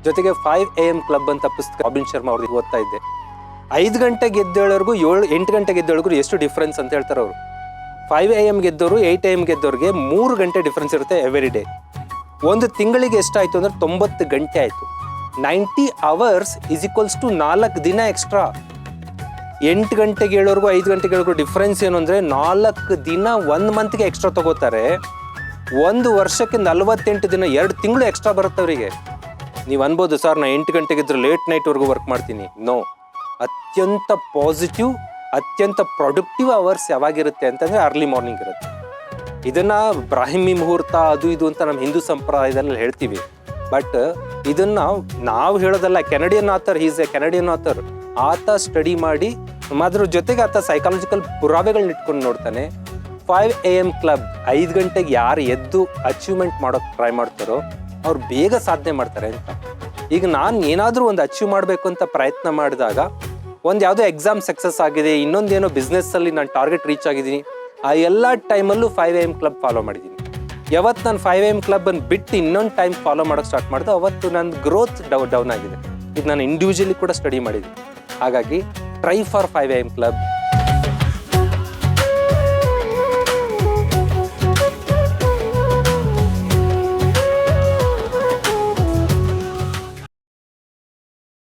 ಜೊತೆಗೆ 5 AM club ಅಂತ ಪುಸ್ತಕ ರಾಬಿನ್ ಶರ್ಮಾ ಅವ್ರಿಗೆ ಓದ್ತಾ ಇದ್ದೆ. 5 ಗಂಟೆಗೆ ಎದ್ದೇಳೋರ್ಗು 8 ಗಂಟೆಗೆ ಎದ್ದೇಳೋರ್ಗು ಎಷ್ಟು ಡಿಫ್ರೆನ್ಸ್ ಅಂತ ಹೇಳ್ತಾರೆ ಅವರು. 5 AM ಗೆದ್ದವರು 8 AM ಗೆದ್ದವ್ರಿಗೆ 3 ಗಂಟೆ ಡಿಫ್ರೆನ್ಸ್ ಇರುತ್ತೆ ಎವ್ರಿ ಡೇ. ಒಂದು ತಿಂಗಳಿಗೆ ಎಷ್ಟಾಯಿತು ಅಂದರೆ 90 ಗಂಟೆ ಆಯಿತು. 90 hours ಈಸ್ ಈಕ್ವಲ್ಸ್ ಟು 4 ದಿನ ಎಕ್ಸ್ಟ್ರಾ. 8 ಗಂಟೆಗೆ ಹೇಳೋರ್ಗು 5 ಗಂಟೆಗೆ ಹೇಳೋರ್ಗು ಡಿಫ್ರೆನ್ಸ್ ಏನು ಅಂದರೆ 4 ದಿನ 1 ಮಂತ್ಗೆ ಎಕ್ಸ್ಟ್ರಾ ತಗೋತಾರೆ. 1 ವರ್ಷಕ್ಕೆ 48 ದಿನ 2 ತಿಂಗಳು ಎಕ್ಸ್ಟ್ರಾ ಬರುತ್ತೆ ಅವರಿಗೆ. ನೀವು ಅನ್ಬೋದು ಸರ್ ನಾನು 8 ಗಂಟೆಗಿದ್ರೆ ಲೇಟ್ ನೈಟ್ವರೆಗೂ ವರ್ಕ್ ಮಾಡ್ತೀನಿ. ನೋ, ಅತ್ಯಂತ ಪಾಸಿಟಿವ್ ಅತ್ಯಂತ ಪ್ರೊಡಕ್ಟಿವ್ ಅವರ್ಸ್ ಯಾವಾಗಿರುತ್ತೆ ಅಂತಂದರೆ ಅರ್ಲಿ ಮಾರ್ನಿಂಗ್ ಇರುತ್ತೆ. ಇದನ್ನು ಬ್ರಾಹ್ಮಿ ಮುಹೂರ್ತ ಅದು ಇದು ಅಂತ ನಮ್ಮ ಹಿಂದೂ ಸಂಪ್ರದಾಯದಲ್ಲಿ ಹೇಳ್ತೀವಿ. ಬಟ್ ಇದನ್ನು ನಾವು ಹೇಳೋದಲ್ಲ. Canadian author, is A Canadian author. ಆತ ಸ್ಟಡಿ ಮಾಡಿ ಅದ್ರ ಜೊತೆಗೆ ಆತ ಸೈಕಾಲಜಿಕಲ್ ಪುರಾವೆಗಳನ್ನ ಇಟ್ಕೊಂಡು ನೋಡ್ತಾನೆ. 5 AM ಕ್ಲಬ್ 5 ಗಂಟೆಗೆ ಯಾರು ಎದ್ದು ಅಚೀವ್ಮೆಂಟ್ ಮಾಡೋಕ್ಕೆ ಟ್ರೈ ಮಾಡ್ತಾರೋ ಅವ್ರು ಬೇಗ ಸಾಧನೆ ಮಾಡ್ತಾರೆ ಅಂತ. ಈಗ ನಾನು ಏನಾದರೂ ಒಂದು ಅಚೀವ್ ಮಾಡಬೇಕು ಅಂತ ಪ್ರಯತ್ನ ಮಾಡಿದಾಗ ಒಂದು ಯಾವುದೋ ಎಕ್ಸಾಮ್ ಸಕ್ಸಸ್ ಆಗಿದೆ, ಇನ್ನೊಂದೇನೋ ಬಿಸ್ನೆಸ್ಸಲ್ಲಿ ನಾನು ಟಾರ್ಗೆಟ್ ರೀಚ್ ಆಗಿದ್ದೀನಿ, ಆ ಎಲ್ಲ ಟೈಮಲ್ಲೂ 5 AM ಕ್ಲಬ್ ಫಾಲೋ ಮಾಡಿದ್ದೀನಿ. ಯಾವತ್ತು ನಾನು 5 AM ಕ್ಲಬ್ಬನ್ನು ಬಿಟ್ಟು ಇನ್ನೊಂದು ಟೈಮ್ ಫಾಲೋ ಮಾಡೋಕ್ಕೆ ಸ್ಟಾರ್ಟ್ ಮಾಡಿದೆ ಅವತ್ತು ನನ್ನ ಗ್ರೋತ್ ಡೌನ್ ಆಗಿದೆ. ಇದು ನಾನು ಇಂಡಿವಿಜುವಲಿ ಕೂಡ ಸ್ಟಡಿ ಮಾಡಿದ್ದೀನಿ. ಹಾಗಾಗಿ ಟ್ರೈ ಫಾರ್ 5 AM ಕ್ಲಬ್.